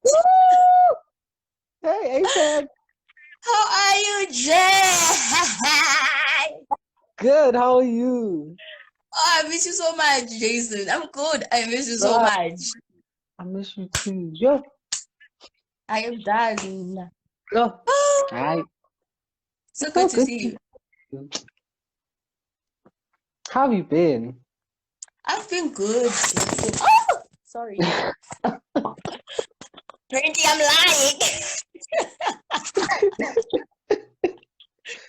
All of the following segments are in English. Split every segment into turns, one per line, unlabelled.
Woo! Hey, Apex.
How are you, Jay?
Good. How are you?
Oh, I miss you so much, Jvsn. I'm good. I miss you so
Ah,
much.
I miss you too. Yo,
I am done.
yo.
Oh,
Hi.
so
It's so
good to
good
see
to
you.
see you. How have you been?
I've been good, Jvsn. Oh, sorry. Apparently, I'm lying.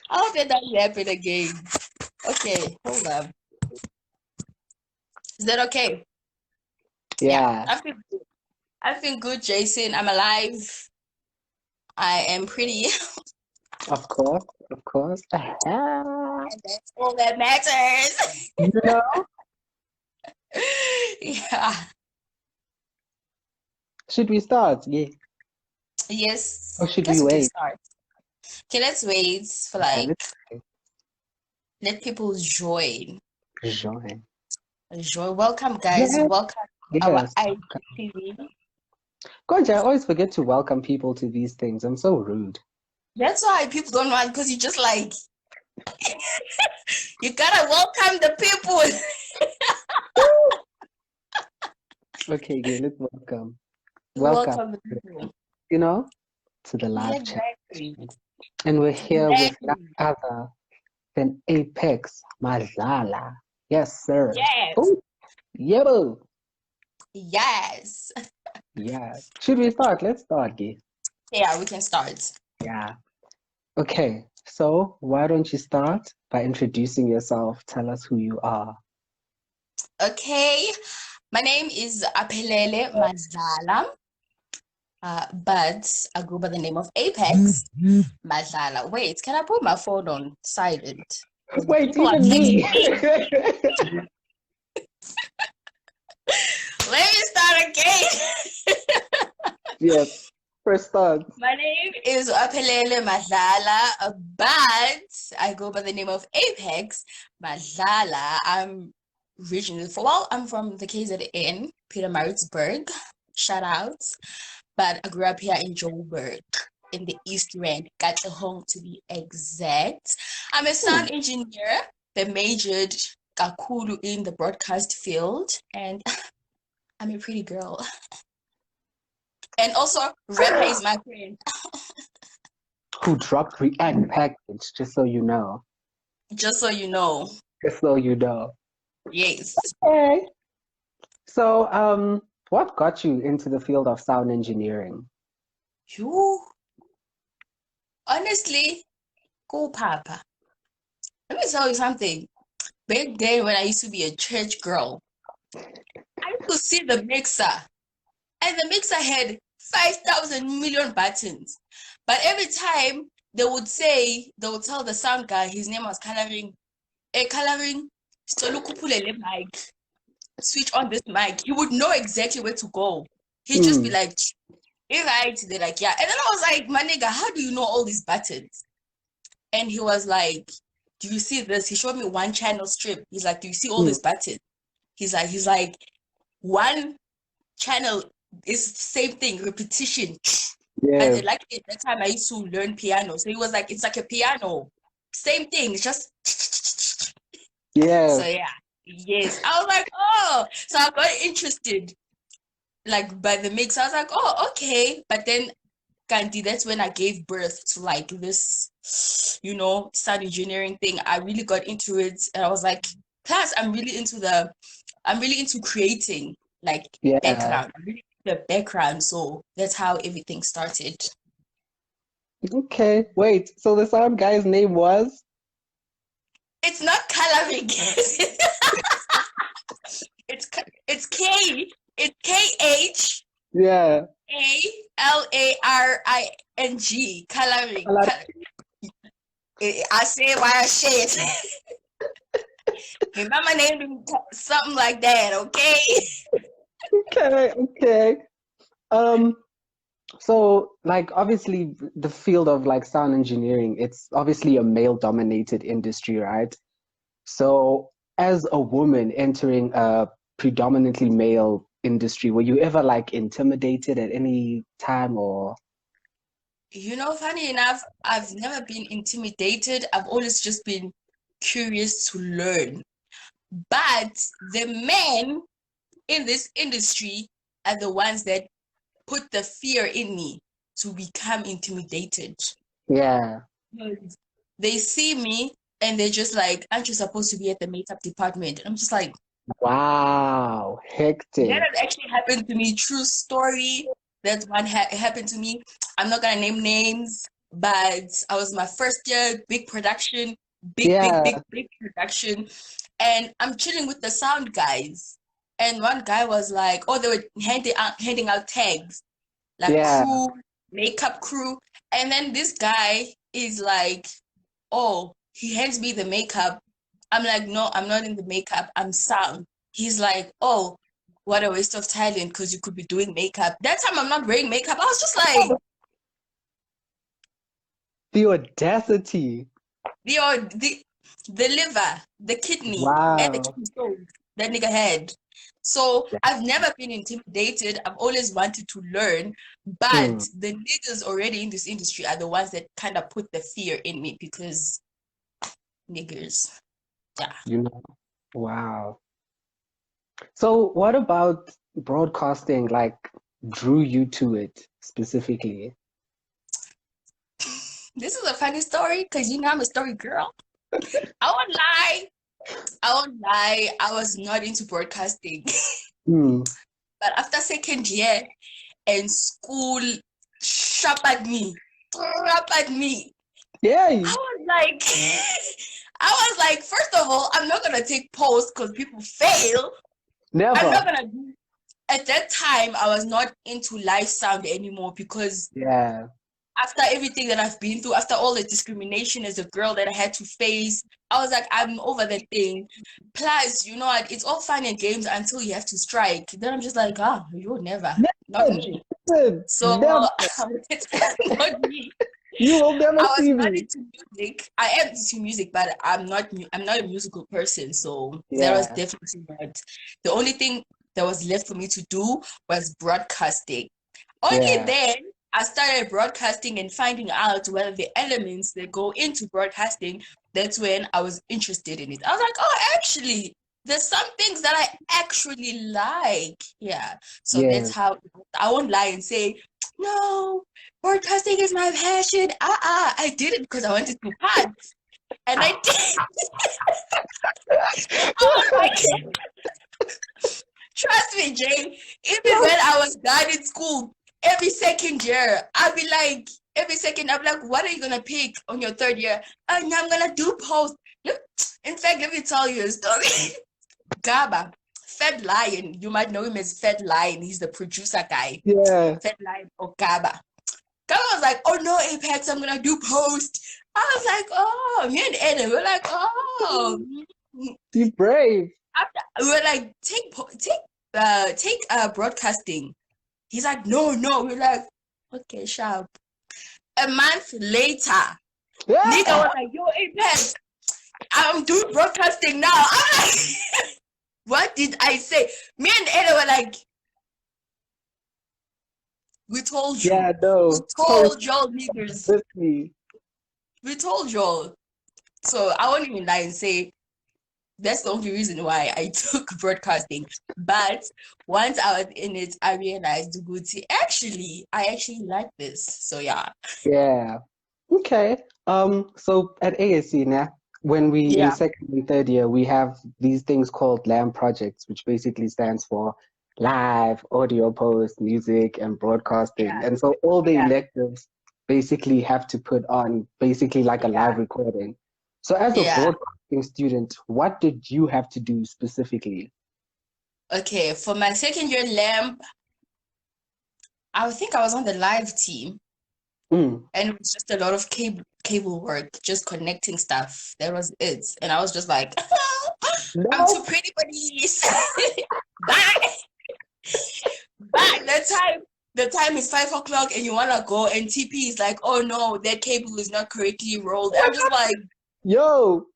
I hope that doesn't happen again. Okay, hold up. Is that okay? Yeah,
Yeah,
I've been good. I've been good, Jvsn. I'm alive. I am pretty.
of course, of course. Ah,
And that's all that matters.
you know,
Yeah.
should we start? Yeah. Or
Yes.
should we
Guess we can
wait?
start. Okay, let's wait for
Okay,
like
let's
let people join.
join.
Join. Welcome, guys.
Yes,
Welcome to our
yes.
IGTV.
Gosh, I always forget to welcome people to these things. I'm so rude.
That's why people don't want because you just like you gotta welcome the people.
Okay, yeah, let's welcome. Welcome,
Welcome the people.
you know, to the live chat.
Exactly.
And we're here with none
Exactly.
other than Apex Madlala. Yes, sir.
Yes.
Oh, yeah, boo.
Yes.
Yeah. Should we start? Let's start, Gay.
Yeah, we can start.
Yeah. Okay. So why don't you start by introducing yourself? Tell us who you are.
Okay. My name is Aphelele Madlala. But I go by the name of Apex Madlala. Wait, can I put my phone on silent? Because the
Wait,
people are
even
texting
me.
me. Let me start again.
Yes. First start.
My name is Aphelele Madlala, but I go by the name of Apex Madlala. I'm I'm from the KZN, Pietermaritzburg. Shout out. But I grew up here in Joburg, in the East Rand, Katlehong to be exact. I'm a
Hmm.
sound engineer that majored kakulu in the broadcast field, and I'm a pretty girl. And also, rapper is my friend,
Who dropped React package, just so you know.
just so you know.
Just so you know.
Yes.
Okay. So, what got you into the field of sound engineering?
You, honestly, go papa. Let me tell you something. Back then, when I used to be a church girl, I used to see the mixer. And the mixer had 5,000 million buttons. But every time they would tell the sound guy his name was coloring, coloring, mic, switch on this mic. He would know exactly where to go. He'd just be
Hmm.
like, "Hey, right." They're like, "Yeah." And then I was like, "My nigga, how do you know all these buttons?" And he was like, "Do you see this?" He showed me one channel strip. He's like, "Do you see all
Hmm.
these buttons?" He's like, one channel is the same thing, repetition. And
Yes.
then, like at that time, I used to learn piano. So he was like, it's like a piano. Same thing. It's just so
Yes.
yeah. Yes. I was like, oh. So I got interested like by the mix. I was like, oh, okay. But then Gandhi, that's when I gave birth to like this, sound engineering thing. I really got into it. And I was like, plus I'm really into creating like
Yeah.
background. I'm really into the background. So that's how everything started.
Okay. Wait. So the sound guy's name was?
It's not coloring. it's it's K. It's KHALARING.
Yeah.
Coloring.
Ala-
I say why I say it. His mama named him something like that. Okay.
Okay. Okay. Um. So, like, obviously, the field of like sound engineering, it's obviously a male-dominated industry, right? So, as a woman entering a predominantly male industry? Were you ever like intimidated at any time or?
Funny enough, I've never been intimidated. I've always just been curious to learn. But the men in this industry are the ones that put the fear in me to become intimidated.
Yeah.
They see me and they're just like, aren't you supposed to be at the makeup department? And I'm just like,
Wow,
that
hectic.
has actually happened to me. True story. That's one happened to me. I'm not gonna name names, but I was my first year, big production,
Yeah,
big production, and I'm chilling with the sound guys. And one guy was like, "Oh, they were handing out tags, like
yeah,
crew, makeup crew." And then this guy is like, "Oh," he hands me the makeup. I'm like, "No, I'm not in the makeup. I'm sound." He's like, "Oh, what a waste of talent because you could be doing makeup." That time I'm not wearing makeup. I was just like,
the audacity.
the liver, the kidney, and the
Wow.
kidney stones that nigga had. So I've never been intimidated. I've always wanted to learn, but
Hmm.
the niggas already in this industry are the ones that kind of put the fear in me because niggers. Yeah.
Wow. So what about broadcasting like drew you to it specifically?
This is a funny story because I'm a story girl. I won't lie. I won't lie. I was not into broadcasting.
Hmm.
But after second year and school sharpened me. I
Yay.
was like, first of all, I'm not gonna take posts because people fail. I'm not
Never.
gonna do. At that time, I was not into live sound anymore because
Yeah.
after everything that I've been through, after all the discrimination as a girl that I had to face, I was like, I'm over that thing. Plus, you know what? It's all fun and games until you have to strike. Then I'm just like, you'll never, not
Never.
me. So
Never.
it's not me.
You will never
I was
see
not
me.
into music. I am into music, but I'm not. I'm not a musical person. So that was
Yeah.
definitely not. The only thing that was left for me to do was broadcasting. Only
Yeah.
then I started broadcasting and finding out whether the elements that go into broadcasting. That's when I was interested in it. I was like, oh, actually, there's some things that I actually like. Yeah. So that's
Yes.
how I won't lie and say, no, broadcasting is my passion. I did it because I wanted to pass. And I did. I was like, trust me, Jane, even when I was done in school, every second year, every second, I'll be like, what are you going to pick on your third year? And I'm going to do post. Look, in fact, let me tell you a story. Gaba, Fed Lion, you might know him as Fed Lion. He's the producer guy.
Yeah.
Fed Lion or Gaba. Gaba was like, oh no, Apex, I'm going to do post. I was like, oh, me and Eden, we're like, oh.
Be brave.
After, we're like, take broadcasting. He's like, no. We're like, okay, sharp. A month later, nigga
Yeah.
was like, yo, Apex, I'm doing broadcasting now. I'm like, what did I say? Me and Eda were like, we told you.
Yeah,
We
no. So
told y'all niggers.
with me.
We told y'all. So I won't even lie and say that's the only reason why I took broadcasting. But once I was in it, I realized, Guti, I actually like this. So yeah.
Yeah. Okay. So at ASC now, when we in
Yeah.
second and third year, we have these things called LAM projects, which basically stands for live, audio post, music, and broadcasting.
Yeah.
And so all the
Yeah.
electives basically have to put on basically like a
Yeah.
live recording. So as a
Yeah.
broadcasting student, what did you have to do specifically?
Okay. For my second year lamp, I think I was on the live team.
Mm.
And it was just a lot of cable work, just connecting stuff. That was it. And I was just like, I'm too
No.
pretty for this. Bye. Bye. The time is 5 o'clock and you wanna go and TP is like, oh no, that cable is not correctly rolled. I'm just like,
Yo,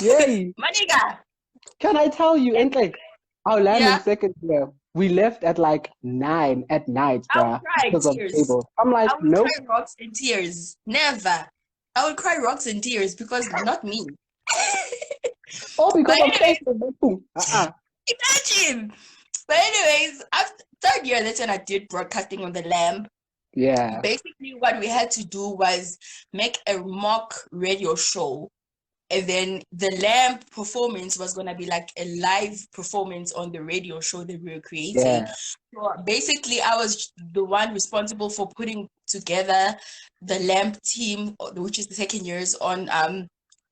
yay.
my nigga.
Can I tell you, and like our land in
Yeah.
second year. we left at like 9 at night,
I would
bruh,
cry
because of
tears.
cable. I'm like,
I would
nope.
cry rocks and tears. Never. I would cry rocks and tears because not me.
All because
But
of
anyways,
cable. Boom.
imagine. But anyways, after third year, that's when I did broadcasting on the lamp.
Yeah.
Basically, what we had to do was make a mock radio show. And then the lamp performance was going to be like a live performance on the radio show that we were creating.
Yeah.
So basically, I was the one responsible for putting together the lamp team, which is the second years, on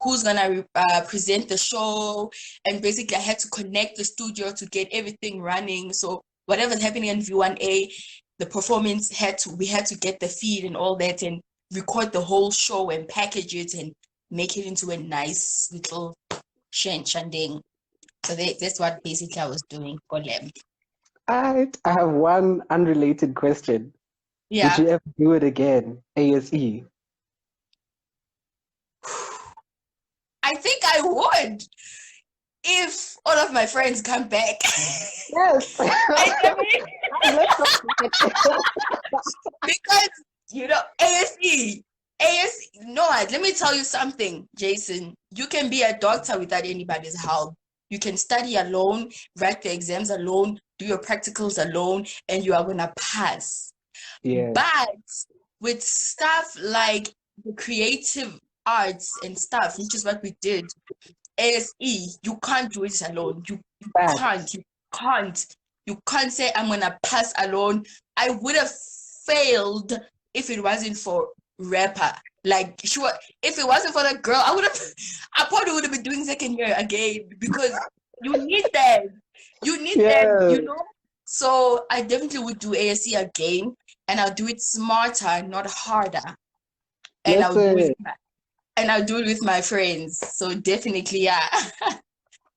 who's going to present the show. And basically, I had to connect the studio to get everything running. So whatever's happening in V1A, the performance we had to get the feed and all that and record the whole show and package it and make it into a nice little shanding. So that's what basically I was doing for them.
I have one unrelated question.
Yeah.
Would you ever do it again? ASE.
I think I would if all of my friends come back.
Yes.
Because ASE, no, let me tell you something, Jason. You can be a doctor without anybody's help. You can study alone, write the exams alone, do your practicals alone, and you are gonna pass.
Yeah.
But with stuff like the creative arts and stuff, which is what we did, ASE, you can't do it alone. You can't say I'm gonna pass alone. I would have failed if it wasn't for rapper. Like, sure, if it wasn't for that girl, I probably would have been doing second year again because you need that. You need that, So I definitely would do ASC again, and I'll do it smarter, not harder. And I'll do it with my friends. So definitely, yeah,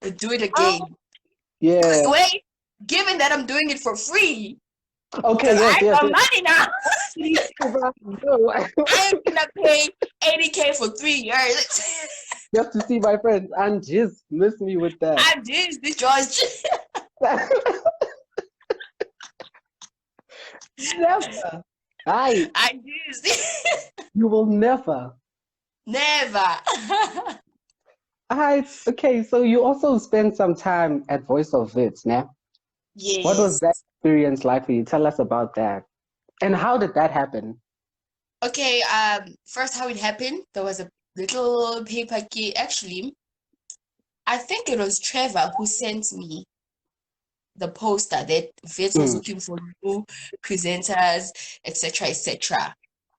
I'll do it again.
Yeah.
Wait, given that I'm doing it for free.
Okay, yes,
I got money now. I'm gonna pay 80K for 3 years.
Just to see my friends and just miss me with that.
And this George.
Never.
I just.
You will never.
Never.
Okay, so you also spent some time at Voice of Wits, né?
Yes.
What was that experience like for you? Tell us about that. And how did that happen?
Okay, first how it happened, there was a little paper key. Actually, I think it was Trevor who sent me the poster that Wits was looking for new presenters, etc., etc.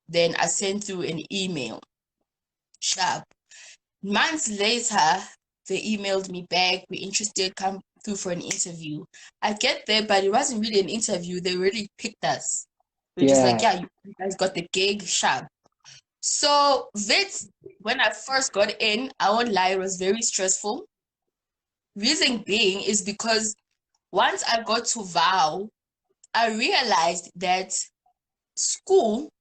Then I sent through an email. Sharp. Months later, they emailed me back. We're interested, come through for an interview. I get there, but it wasn't really an interview. They really picked us. They're just like, yeah, you guys got the gig, sharp. So Wits, when I first got in, I won't lie, it was very stressful. Reason being is because once I got to VOW, I realized that school,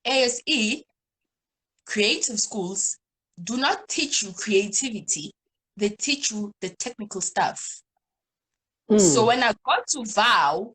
ASE, creative schools, do not teach you creativity. They teach you the technical stuff. So when I got to VOW,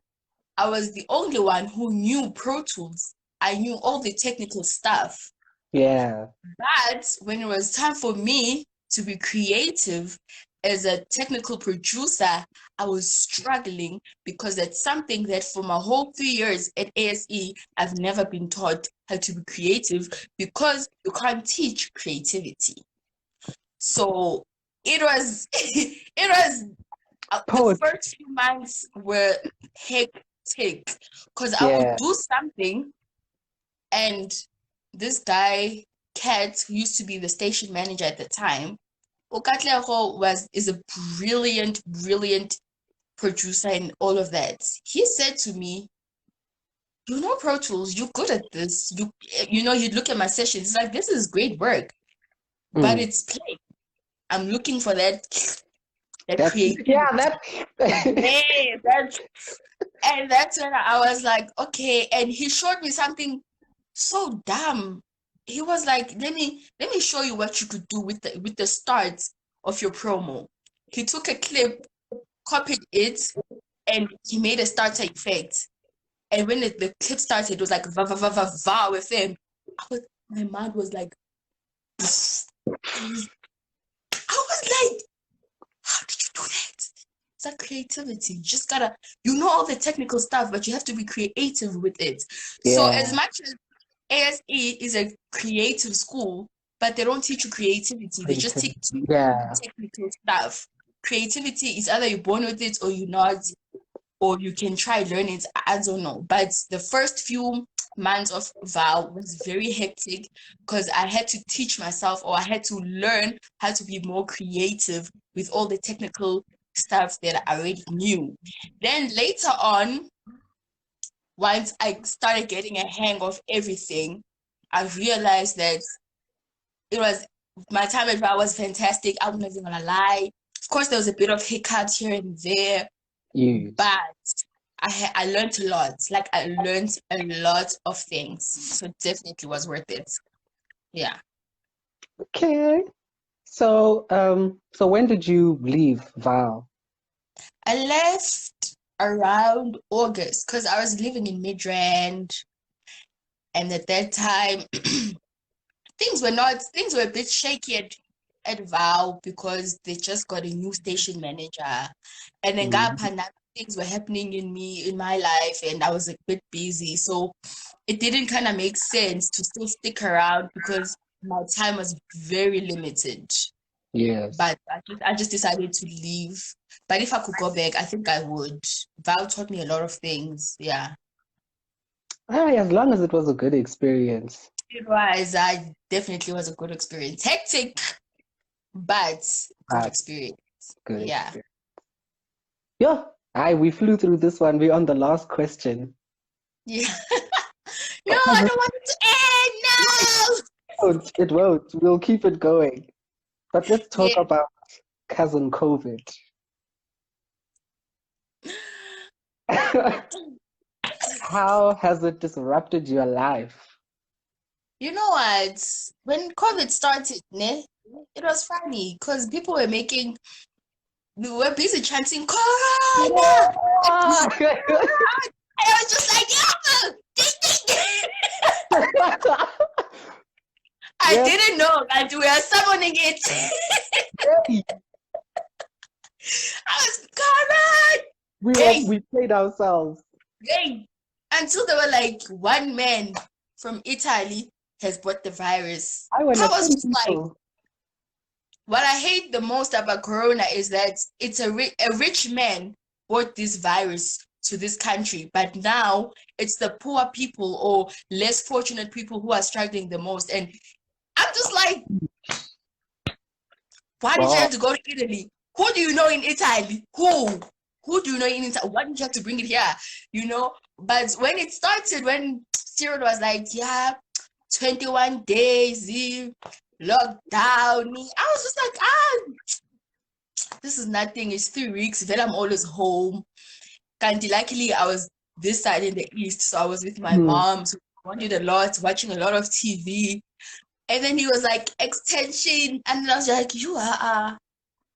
I was the only one who knew Pro Tools. I knew all the technical stuff.
Yeah.
But when it was time for me to be creative as a technical producer, I was struggling because that's something that for my whole 3 years at ASE, I've never been taught how to be creative because you can't teach creativity. So it was, the first few months were hectic because I would do something and this guy, Kat, who used to be the station manager at the time, Okatlego is a brilliant producer and all of that. He said to me, you know Pro Tools, you're good at this. He'd look at my sessions. He's like, this is great work, but it's plain. I'm looking for that creativity.
Yeah,
and that's when I was like, okay. And he showed me something so dumb. He was like, let me show you what you could do with the start of your promo. He took a clip, copied it, and he made a starter effect. And when the clip started, it was like va va va va va with him. My mind was like, I was like, how did you do that? It's like creativity. You just gotta, all the technical stuff, but you have to be creative with it. So as much as ASE is a creative school, but they don't teach you creativity. They just teach you technical stuff. Creativity is either you're born with it or you're not, or you can try learn it. I don't know. But the first few months of Val was very hectic because I had to teach myself, or I had to learn how to be more creative with all the technical stuff that I already knew. Then later on, once I started getting a hang of everything, I realized that my time at Val was fantastic. I'm not even gonna lie. Of course, there was a bit of hiccups here and there, but I learned a lot. Like, I learned a lot of things. So definitely was worth it. Yeah.
Okay. So, so when did you leave Val?
I left around August because I was living in Midrand, and at that time things were a bit shaky at Val because they just got a new station manager, and then things were happening in my life, and I was a bit busy, so it didn't kind of make sense to still stick around because my time was very limited.
Yes.
But I just decided to leave. But if I could go back, I think I would. Val taught me a lot of things. Yeah.
As long as it was a good experience.
It was. I definitely was a good experience. Hectic, but good experience.
Good
Yeah.
experience. Yeah. We flew through this one. We're on the last question.
Yeah. No, I don't want it to end. No.
It won't. We'll keep it going. But let's talk about cousin COVID. How has it disrupted your life?
You know what? When COVID started, it was funny because people were we were busy chanting Corona. I was just like, yeah, ding, ding, ding. I didn't know that we were summoning it. I was Corona.
We played ourselves.
Until they were like, one man from Italy has brought the virus.
I was just
like, what I hate the most about Corona is that it's a rich man brought this virus to this country, but now it's the poor people or less fortunate people who are struggling the most. And I'm just like, why did you have to go to Italy? Who do you know in Italy? Who do you know in Italy? Why did you have to bring it here? But when it started, when Cyril was like, 21 days, lockdown, I was just like, this is nothing. It's 3 weeks. Then I'm always home. And luckily, I was this side in the east, so I was with my mom. So I wanted a lot, watching a lot of TV. And then he was like, extension. And I was like, you are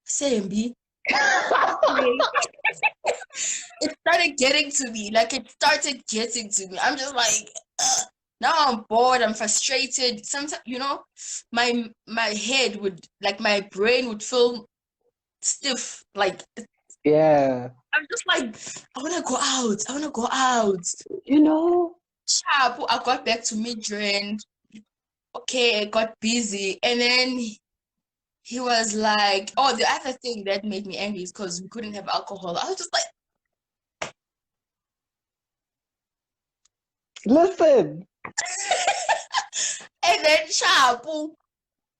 CMB. It started getting to me. I'm just like, now I'm bored, I'm frustrated. Sometimes, my head would, like, my brain would feel stiff. Like, I'm just like, I want to go out. Sharp, I got back to Midrand. Okay, I got busy. And then he was like, oh, the other thing that made me angry is because we couldn't have alcohol. I was just like,
listen.
And then sharp,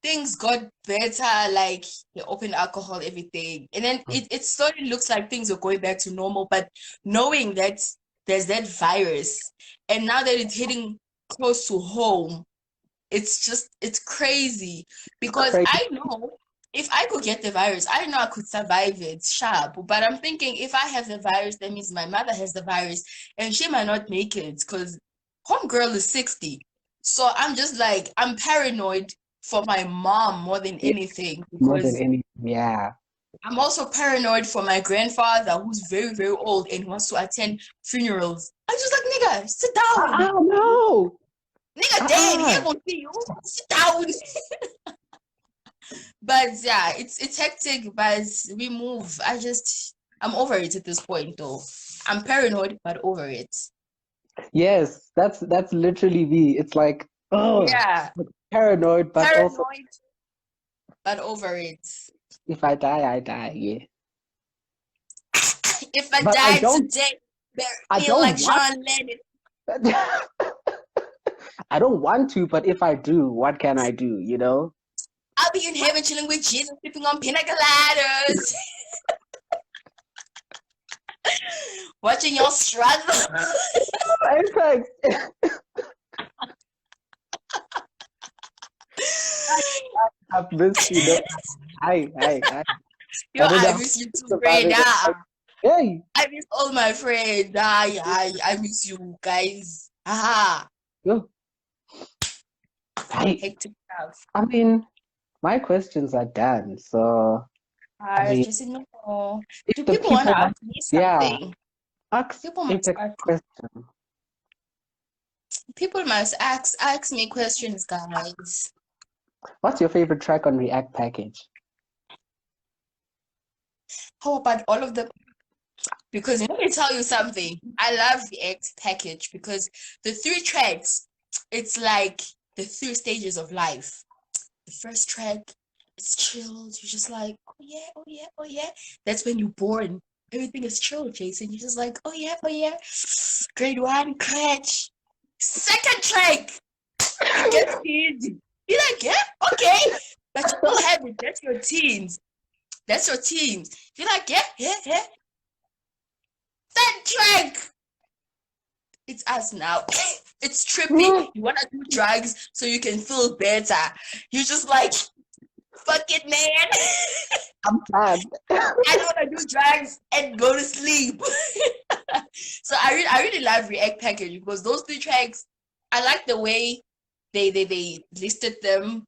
things got better, like they opened alcohol, everything. And then it slowly looks like things are going back to normal, but knowing that there's that virus, and now that it's hitting close to home, it's crazy. Because I know if I could get the virus, I know I could survive it, sharp. But I'm thinking, if I have the virus, that means my mother has the virus, and she might not make it, because homegirl is 60. So I'm just like, I'm paranoid for my mom more than anything.
More than anything, yeah.
I'm also paranoid for my grandfather who's very, very old and wants to attend funerals. I'm just like, nigga, sit down.
No.
Nigga dead, he ain't gonna see you. Sit down. But yeah, it's hectic, but we move. I'm over it at this point though. I'm paranoid, but over it.
Yes, that's literally me. It's like, oh,
Yeah,
paranoid, but also
paranoid, but over it.
if I die, I die. Yeah.
If I
But I
died
don't
today, bury
I
me like
don't want
John Lennon.
I don't want to, but if I do, what can I do, you know?
I'll be in heaven chilling with Jesus, sipping on pina coladas, watching y'all struggle.
Apex. I've missed you. No, I
Yo,
I don't know
I
how
miss you too,
about
friend.
it. Hey,
I miss all my friends. I miss you guys. Aha.
yo,
Hectic stuff.
I mean, my questions are done. So, I
I
mean,
just know.
if
Do
the
people want to
people want,
ask me
yeah,
something?
ask
People must
Apex
ask.
question.
People must ask me questions, guys.
What's your favorite track on React package?
How about all of them? Because let me tell you something. I love the X package because the three tracks, it's like the three stages of life. The first track, it's chilled. You're just like, oh yeah, oh yeah, oh yeah. That's when you're born. Everything is chill, Jason. You're just like, oh yeah, oh yeah. Grade one, crash. Second track, you get teens. You're like, yeah, okay. But you still have it. That's your teens. That's your teens. You're like, yeah, yeah, yeah. Third track, it's us now. It's trippy. You want to do drugs so you can feel better. You're just like, fuck it, man.
I'm sad.
I don't want to do drugs and go to sleep. So I really love React Package because those three tracks, I like the way they listed them.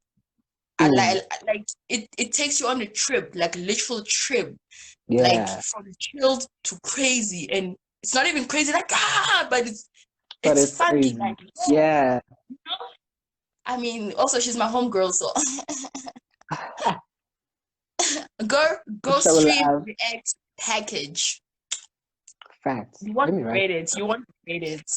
I like it takes you on a trip, like a literal trip, like
Yeah,
from chilled to crazy, and it's not even crazy like but
but
it's
it's
funny,
crazy.
like
Yeah.
I mean, also she's my homegirl, so go
Show
stream
love.
React Package.
Facts.
You want
Let me
to
write
rate it. You want to rate it.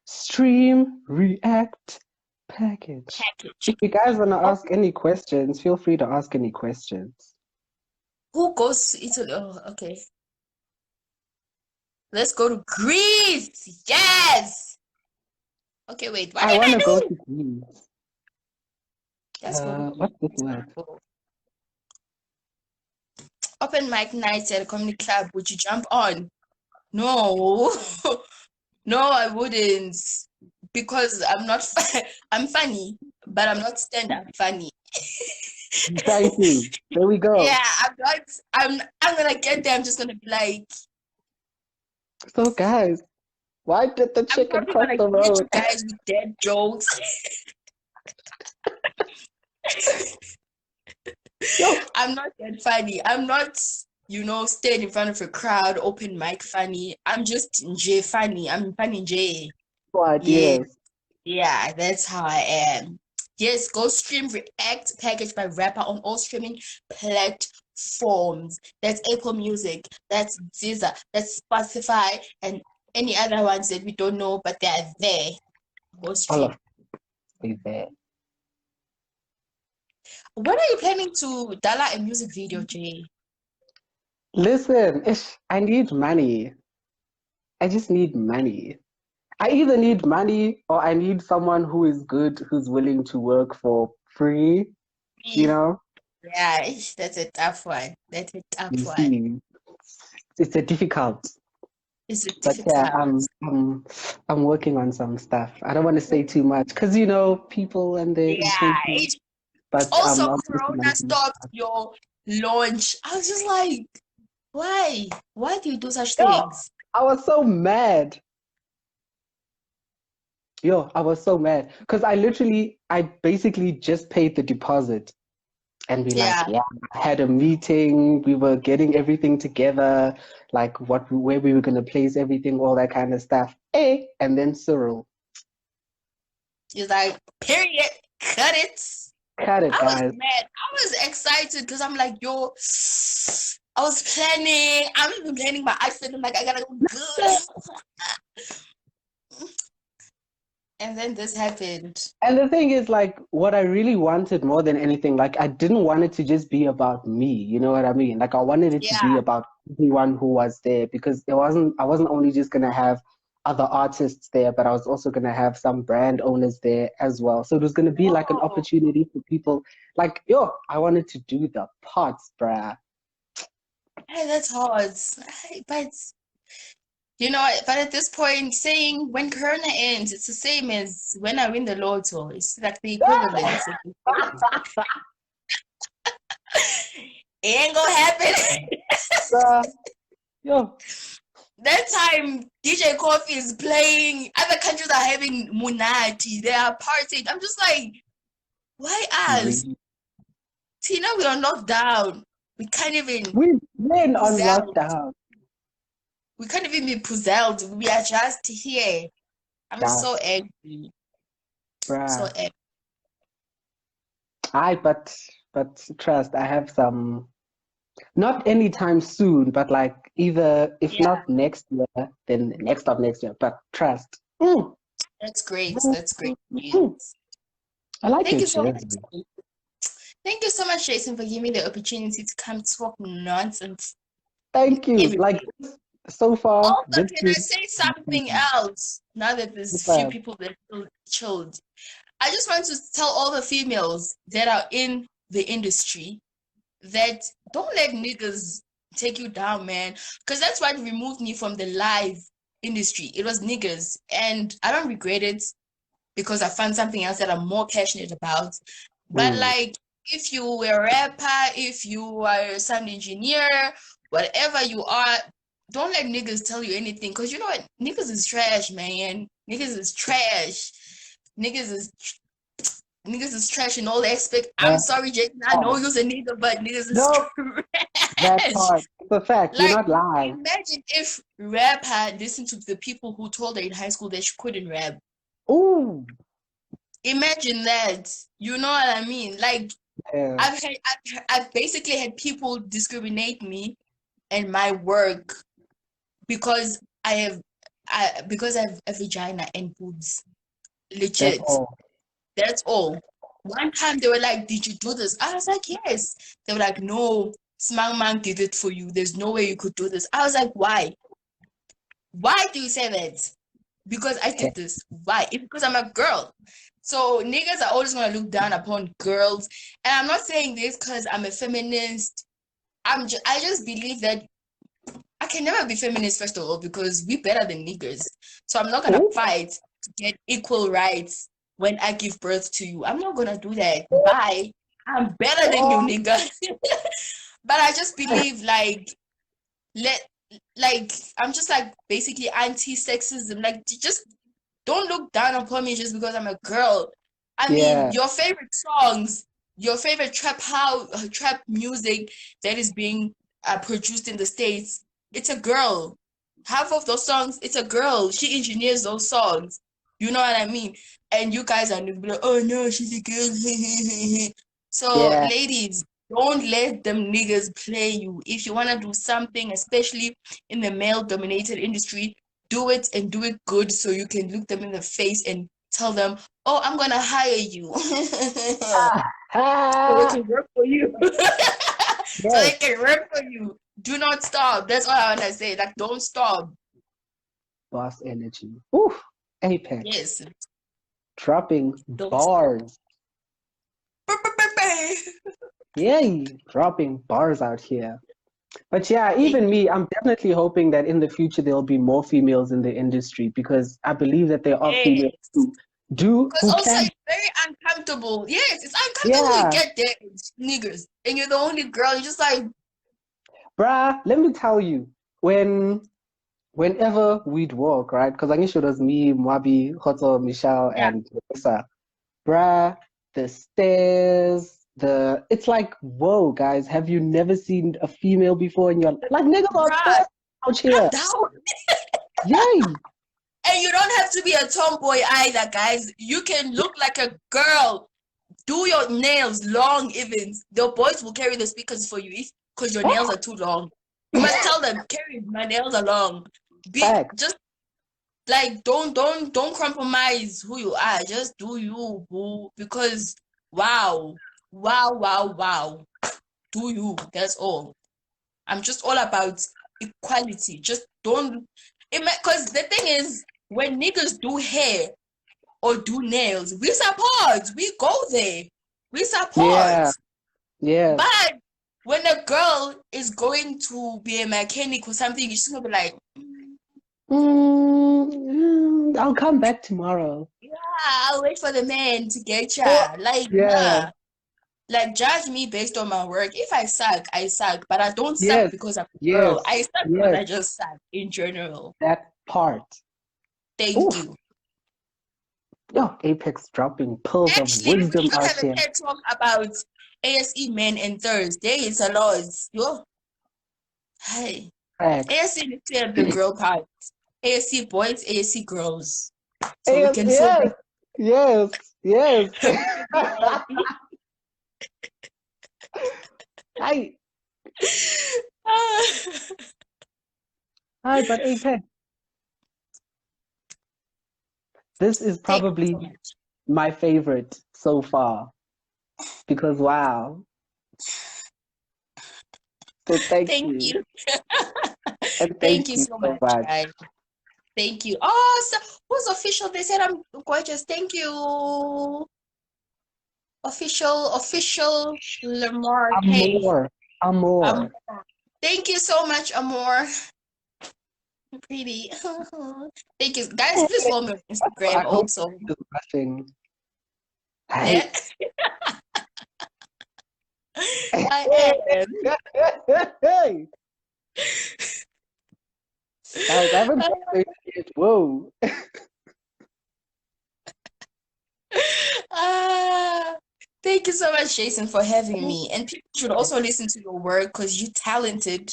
stream React package.
Package.
If you guys want to
Oh,
ask any questions, feel free to ask any questions.
who goes into okay. Let's go to Greece. Yes. Okay, wait. What
I
did
want
I
to go
do?
to Greece.
Let's go to
What's this
Greece.
word?
Open mic nights at a comedy club. Would you jump on? No. No, I wouldn't. Because I'm not I'm funny, but I'm not stand-up funny.
Thank you. There we go.
Yeah, I'm not I'm gonna get there. I'm just gonna be like,
So, guys, why did the
I'm
chicken
probably
cross
gonna
the
get you
road?
guys with dead jokes.
Yo,
I'm not that funny. I'm not, staying in front of a crowd, open mic funny. I'm just J funny. I'm funny J.
no
Yeah,
ideas.
yeah, that's how I am. Yes, go stream React package by rapper on all streaming platforms. That's Apple Music, that's Deezer, that's Spotify, and any other ones that we don't know, but they're there. Go
All
stream.
of it there.
When are you planning to dollar a music video, Jay?
Listen, I need money. I just need money. I either need money or I need someone who is good, who's willing to work for free, you know?
Yeah, that's a tough one. That's a
You
tough one.
see, it's a difficult.
It's a
But yeah,
difficult.
I'm working on some stuff. I don't want to say too much because people and their
Yeah,
intentions.
it's
But
also
I'm working
Corona
on some
stopped
stuff.
your launch. I was just like, why? Why do you do such
Yo,
things?
I was so mad. Yo, I was so mad because I basically just paid the deposit And we like,
Yeah.
yeah, had a meeting. We were getting everything together, like where we were gonna place everything, all that kind of stuff. And then Cyril,
He's like, period, cut it.
cut it,
I was
guys.
mad. I was excited because I'm like, yo, I was planning. I'm even planning my outfit. I'm like, I gotta go good. And then this happened.
And the thing is, like, what I really wanted more than anything, like, I didn't want it to just be about me. You know what I mean? Like, I wanted it to be
Yeah.
about everyone who was there because I wasn't only just gonna have other artists there, but I was also gonna have some brand owners there as well. So it was gonna be like an
Whoa.
opportunity for people, like, yo, I wanted to do the parts, bruh.
Hey, that's hard. But you know, but at this point, saying when Corona ends, it's the same as when I win the lotto. It's like the equivalent. It ain't gonna happen.
Bruh, yo,
That time DJ Coffee is playing, other countries are having Munati, they are partying. I'm just like, why us?
really?
Tina, we are locked down. We can't even
We've been on
puzzled.
lockdown.
We can't even be puzzled. We are just here. I'm so
Just,
angry. So
bruh.
angry.
But trust, I have some. Not anytime soon, but like either if
Yeah,
not next year, then next of next year. But trust.
that's great.
Mm,
That's great
mm.
news.
I like
Thank
your
you so much.
jersey.
Thank you so much, Jason, for giving me the opportunity to come talk nonsense.
Thank you.
Every
Like so far,
Also,
this
can I
is
say something else? Now that there's few
superb.
people that are still chilled, I just want to tell all the females that are in the industry that don't let niggas take you down, man. Because that's what removed me from the live industry. It was niggas, and I don't regret it because I found something else that I'm more passionate about. But
Mm,
like, if you were a rapper, if you are a sound engineer, whatever you are, don't let niggas tell you anything. Because you know what? Niggas is trash, man. Niggas is trash. Niggas is niggas is trash in all aspects. I'm
that
sorry, Jason. I know
part.
you're a nigga, but niggas is
No, that
trash.
part. It's a fact. You're
Like,
not lying.
imagine if rap had listened to the people who told her in high school that she couldn't rap.
Ooh,
Imagine that. You know what I mean? Like,
yeah.
I've basically had people discriminate me and my work because because I have a vagina and boobs.
That's
Legit.
all.
That's all. One time they were like, "Did you do this?" I was like, "Yes." They were like, "No, Smang Mang did it for you. There's no way you could do this." I was like, "Why? Why do you say that?" Because I
Yeah.
did this. Why? It's because I'm a girl. So niggas are always gonna look down upon girls. And I'm not saying this because I'm a feminist. I just believe that I can never be feminist, first of all, because we better than niggers. So I'm not gonna
Ooh,
fight to get equal rights when I give birth to you. I'm not gonna do that. Bye. I'm better than you,
oh,
nigga. But I just believe let I'm just like basically anti-sexism. Like, just don't look down upon me just because I'm a girl. I mean,
yeah.
your favorite songs, your favorite trap music that is being produced in the States, it's a girl. Half of those songs, it's a girl. She engineers those songs. You know what I mean? And you guys are like, oh no, she's a girl. So,
Yeah.
ladies, don't let them niggas play you. If you want to do something, especially in the male dominated industry, do it and do it good so you can look them in the face and tell them, oh, I'm gonna hire you. So
Ah,
they
ah,
can work for you. So they
yes.
can work for you. Do not stop. That's all I wanna say. Like, don't stop.
Boss energy. Ooh, Apex.
Yes.
Dropping
Don't stop.
bars. Yay, dropping bars out here. But yeah,
Thank
even
you.
me, I'm definitely hoping that in the future there'll be more females in the industry because I believe that there are females
Yes. Because
who
also
can.
it's very uncomfortable. Yes, it's uncomfortable to
Yeah,
get there, niggers, and you're the only girl. You're just like,
bruh, let me tell you, whenever we'd walk, right? Because I guess it was me, Mwabi, Hoto, Michelle,
yeah,
and Melissa. Bruh, the stairs, it's like, whoa, guys, have you never seen a female before in your like niggas are
Bruh,
out
calm
here?
down.
Yay!
And you don't have to be a tomboy either, guys. You can look like a girl. Do your nails long, even. The boys will carry the speakers for you because your nails are too long. You must tell them, Carrie, my nails are long.
Fact.
Just like don't compromise who you are. Just do you, boo. Because wow, do you? That's all. I'm just all about equality. Just don't. Because the thing is, when niggas do hair or do nails, we support. We go there. We support.
Yeah.
But when a girl is going to be a mechanic or something, you're just gonna be like,
I'll come back tomorrow.
yeah, I'll wait for the man to get
Oh,
ya. Like,
yeah.
nah. Like, judge me based on my work. If I suck, I suck. But I don't suck
Yes.
because I'm a
Yes.
girl. I suck because
Yes.
I just suck in general.
That part.
Thank
Oof.
you.
Yo, Apex dropping pearls of
Actually, we
wisdom
should
out
have a
here.
TED talk about ASE men and Thursday. It's a lot. Yo, hey.
Facts.
ASE needs to have the girl part. ASE boys, ASE girls. So we can feel
Yes. Hi, but Apex, this is
Thank you
probably
so much.
my favorite so far because wow. So thank
Thank
you.
you.
And
Thank
thank
you
you
so
so
much,
much.
guys. Thank you. Oh, so who's official? They said I'm gorgeous. Thank you. Official Lamar K.
Amor.
Thank you so much, Amor. Pretty. Thank you. Guys, please follow me on Instagram
I hope
also.
this is rushing.
Yeah,
Hey.
I am.
Hey. Guys, I haven't graduated yet. Whoa.
Ah, thank you so much, Jvsn, for having me. And people should also listen to your work because you're talented.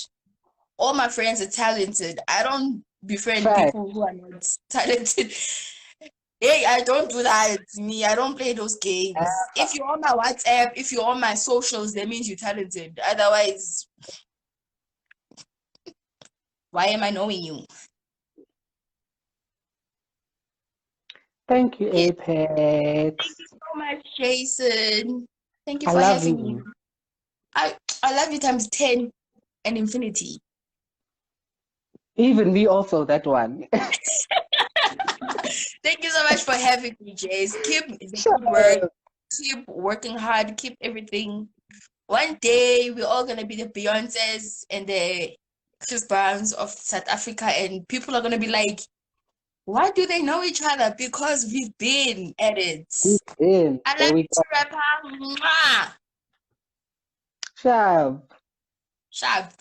All my friends are talented. I don't befriend
Fact.
people who are not talented. Hey, I don't do that. Me, I don't play those games. If you're on my WhatsApp, if you're on my socials, that means you're talented. Otherwise, why am I knowing you?
Thank you,
Yeah.
Apex.
Thank you so much, Jvsn. Thank you
I
for
love
having me.
you.
I love you times 10 and infinity.
Even me also, that one.
Thank you so much for having me, Jace. Keep the
Sure.
good work. Keep working hard. Keep everything. One day we're all gonna be the Beyoncés and the Chris Browns of South Africa, and people are gonna be like, "Why do they know each other?" Because we've been at it.
In.
I
There
love
we
you,
go.
rapper. Mwah!
Shab.
Sharp.